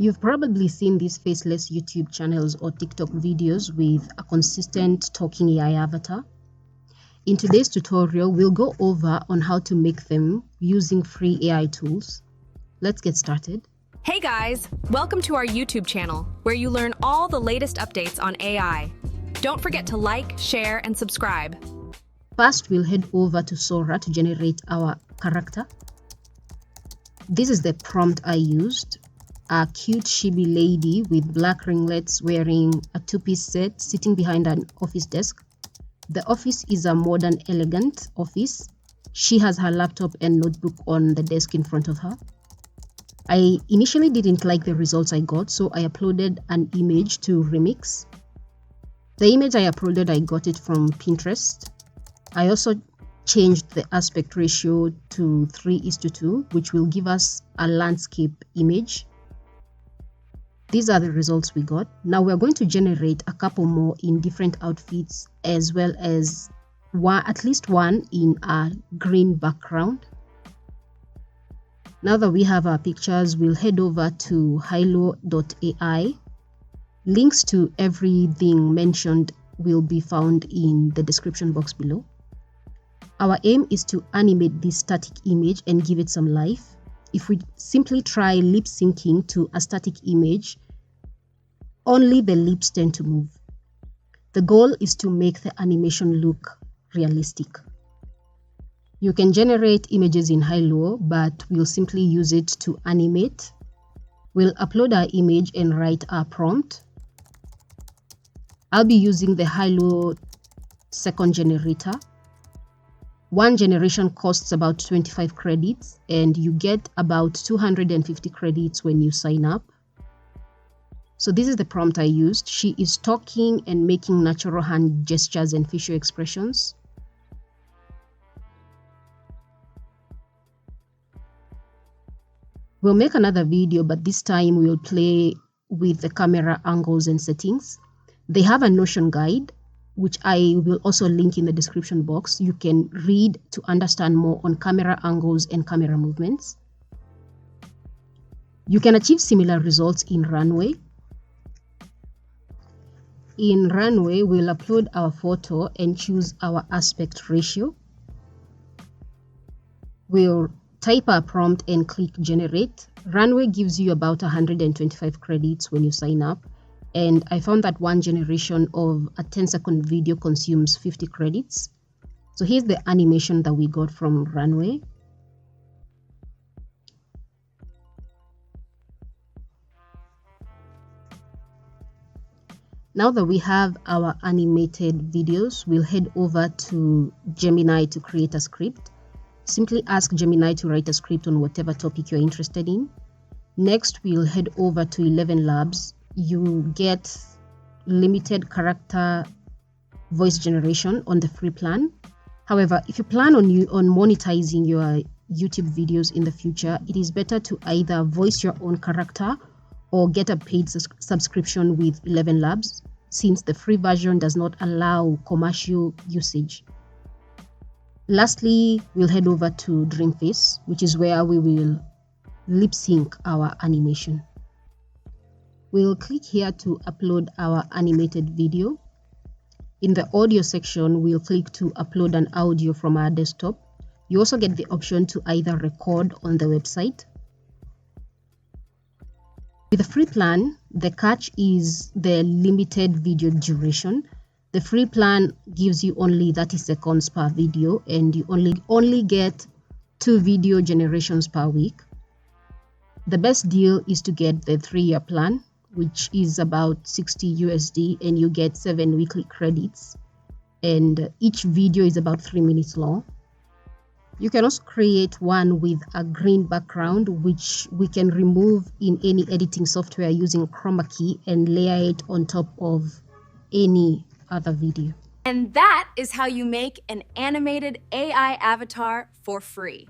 You've probably seen these faceless YouTube channels or TikTok videos with a consistent talking AI avatar. In today's tutorial, we'll go over on how to make them using free AI tools. Let's get started. Hey guys, welcome to our YouTube channel, where you learn all the latest updates on AI. Don't forget to like, share, and subscribe. First, we'll head over to Sora to generate our character. This is the prompt I used. A cute chibi lady with black ringlets wearing a two-piece set sitting behind an office desk. The office is a modern, elegant office. She has her laptop and notebook on the desk in front of her. I initially didn't like the results I got, so I uploaded an image to Remix. The image I uploaded, I got it from Pinterest. I also changed the aspect ratio to 3:2, which will give us a landscape image. These are the results we got. Now we're going to generate a couple more in different outfits, as well as at least one in a green background. Now that we have our pictures, we'll head over to hilo.ai. Links to everything mentioned will be found in the description box below. Our aim is to animate this static image and give it some life. If we simply try lip syncing to a static image, only the lips tend to move. The goal is to make the animation look realistic. You can generate images in Hilo, but we'll simply use it to animate. We'll upload our image and write our prompt. I'll be using the Hilo second generator. One generation costs about 25 credits, and you get about 250 credits when you sign up. So this is the prompt I used. She is talking and making natural hand gestures and facial expressions. We'll make another video, but this time we'll play with the camera angles and settings. They have a Notion guide, which I will also link in the description box. You can read to understand more on camera angles and camera movements. You can achieve similar results in Runway. In Runway, we'll upload our photo and choose our aspect ratio. We'll type our prompt and click generate. Runway gives you about 125 credits when you sign up. And I found that one generation of a 10-second video consumes 50 credits. So here's the animation that we got from Runway. Now that we have our animated videos, we'll head over to Gemini to create a script. Simply ask Gemini to write a script on whatever topic you're interested in. Next, we'll head over to 11 Labs. You get limited character voice generation on the free plan. However, if you plan on monetizing your YouTube videos in the future, it is better to either voice your own character or get a paid subscription with 11 Labs, since the free version does not allow commercial usage. Lastly, we'll head over to Dreamface, which is where we will lip sync our animation. We'll click here to upload our animated video. In the audio section, we'll click to upload an audio from our desktop. You also get the option to either record on the website. With the free plan, the catch is the limited video duration. The free plan gives you only 30 seconds per video, and you only get 2 video generations per week. The best deal is to get the 3-year plan, which is about 60 USD, and you get 7 weekly credits, and each video is about 3 minutes long. You can also create one with a green background, which we can remove in any editing software using chroma key and layer it on top of any other video. And that is how you make an animated AI avatar for free.